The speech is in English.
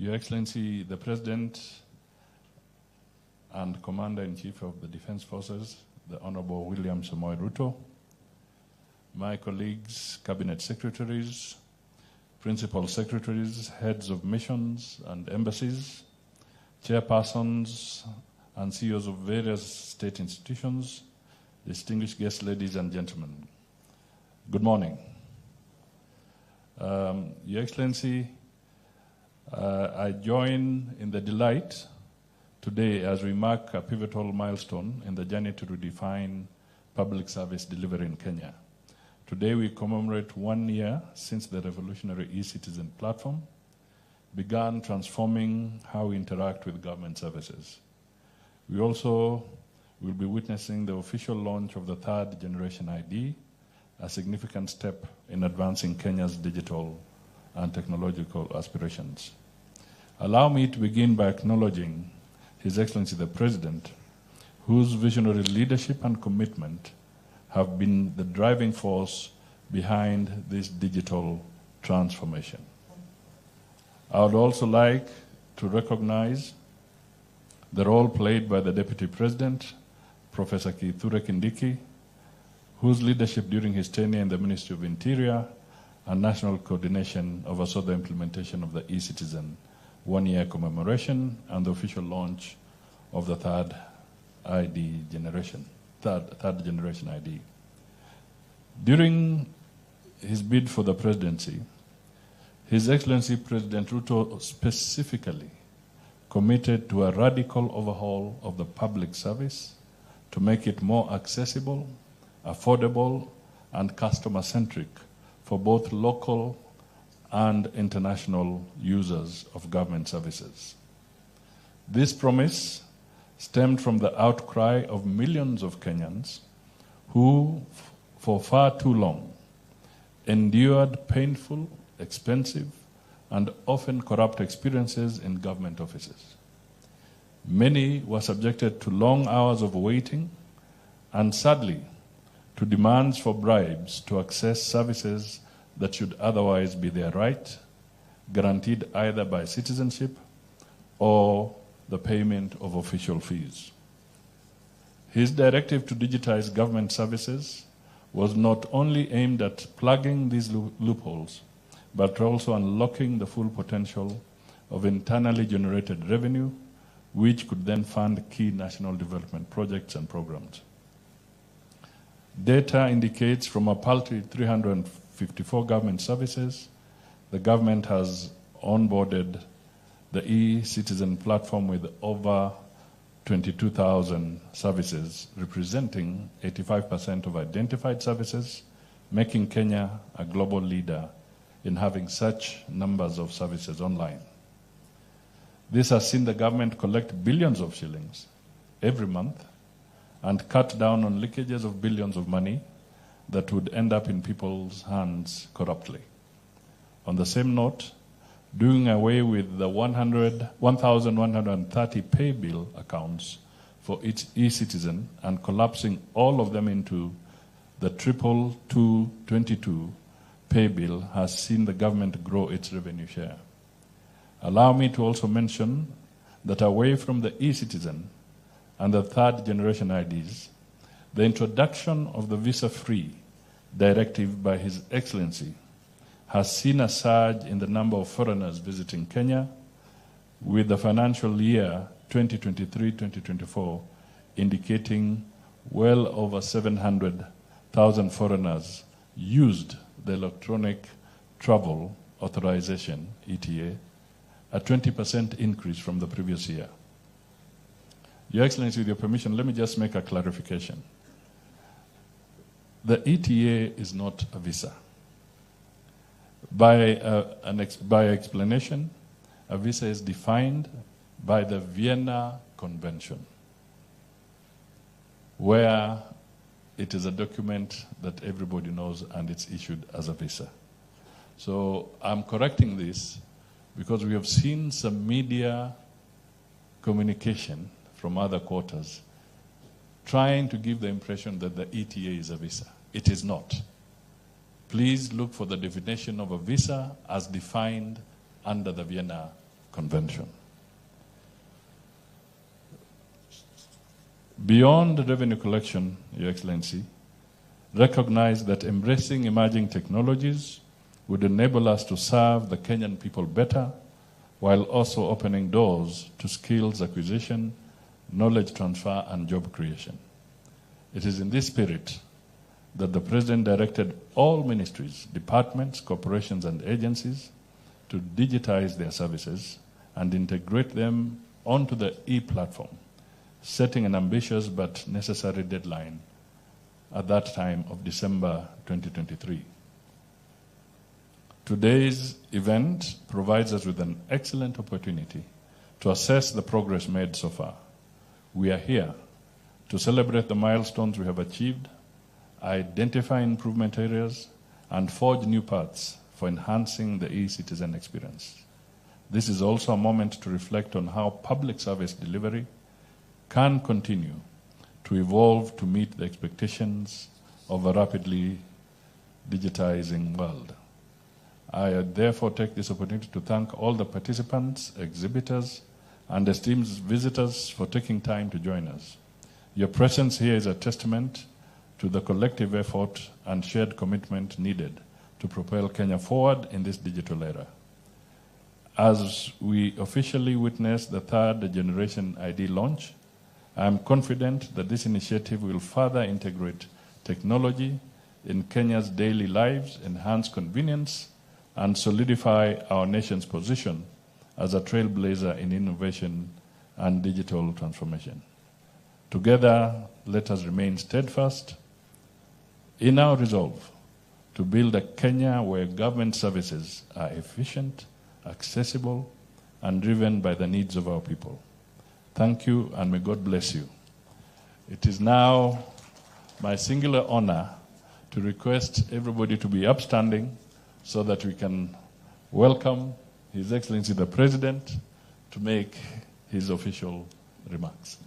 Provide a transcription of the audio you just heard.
Your Excellency, the President and Commander-in-Chief of the Defense Forces, the Honorable William Samoei Ruto, my colleagues, Cabinet Secretaries, Principal Secretaries, Heads of Missions and Embassies, Chairpersons and CEOs of various state institutions, distinguished guests, ladies and gentlemen. Good morning. Your Excellency, I join in the delight today as we mark a pivotal milestone in the journey to redefine public service delivery in Kenya. Today we commemorate 1 year since the revolutionary e-citizen platform began transforming how we interact with government services. We also will be witnessing the official launch of the third generation ID, a significant step in advancing Kenya's digital and technological aspirations. Allow me to begin by acknowledging His Excellency the President, whose visionary leadership and commitment have been the driving force behind this digital transformation. I would also like to recognize the role played by the Deputy President, Professor Kithure Kindiki, whose leadership during his tenure in the Ministry of Interior and national coordination oversaw the implementation of the e-citizen 1 year commemoration and the official launch of the third generation ID. During his bid for the presidency, His Excellency President Ruto specifically committed to a radical overhaul of the public service to make it more accessible, affordable, and customer-centric for both local and international users of government services. This promise stemmed from the outcry of millions of Kenyans who, for far too long, endured painful, expensive, and often corrupt experiences in government offices. Many were subjected to long hours of waiting and, sadly, to demands for bribes to access services that should otherwise be their right, guaranteed either by citizenship or the payment of official fees. His directive to digitize government services was not only aimed at plugging these loopholes, but also unlocking the full potential of internally generated revenue, which could then fund key national development projects and programs. Data indicates from a paltry 354 government services, the government has onboarded the e-citizen platform with over 22,000 services, representing 85% of identified services, making Kenya a global leader in having such numbers of services online. This has seen the government collect billions of shillings every month and cut down on leakages of billions of money that would end up in people's hands corruptly. On the same note, doing away with the 1,130 pay bill accounts for each e-citizen and collapsing all of them into the 22222 pay bill has seen the government grow its revenue share. Allow me to also mention that away from the e-citizen and the third generation IDs, the introduction of the visa-free directive by His Excellency has seen a surge in the number of foreigners visiting Kenya, with the financial year 2023-2024 indicating well over 700,000 foreigners used the electronic travel authorization, ETA, a 20% increase from the previous year. Your Excellency, with your permission, let me just make a clarification. The ETA is not a visa. By explanation, a visa is defined by the Vienna Convention, where it is a document that everybody knows and it's issued as a visa. So I'm correcting this because we have seen some media communication from other quarters trying to give the impression that the ETA is a visa. It is not. Please look for the definition of a visa as defined under the Vienna convention. Beyond revenue collection, Your Excellency, recognize that embracing emerging technologies would enable us to serve the Kenyan people better, while also opening doors to skills acquisition, knowledge transfer, and job creation. It is in this spirit that the President directed all ministries, departments, corporations, and agencies to digitize their services and integrate them onto the e-platform, setting an ambitious but necessary deadline at that time of December 2023. Today's event provides us with an excellent opportunity to assess the progress made so far. We are here to celebrate the milestones we have achieved, identify improvement areas, and forge new paths for enhancing the e-citizen experience. This is also a moment to reflect on how public service delivery can continue to evolve to meet the expectations of a rapidly digitizing world. I therefore take this opportunity to thank all the participants, exhibitors, and esteemed visitors for taking time to join us. Your presence here is a testament to the collective effort and shared commitment needed to propel Kenya forward in this digital era. As we officially witness the third generation ID launch, I am confident that this initiative will further integrate technology in Kenya's daily lives, enhance convenience, and solidify our nation's position as a trailblazer in innovation and digital transformation. Together, let us remain steadfast in our resolve to build a Kenya where government services are efficient, accessible, and driven by the needs of our people. Thank you, and may God bless you. It is now my singular honor to request everybody to be upstanding so that we can welcome His Excellency the President to make his official remarks.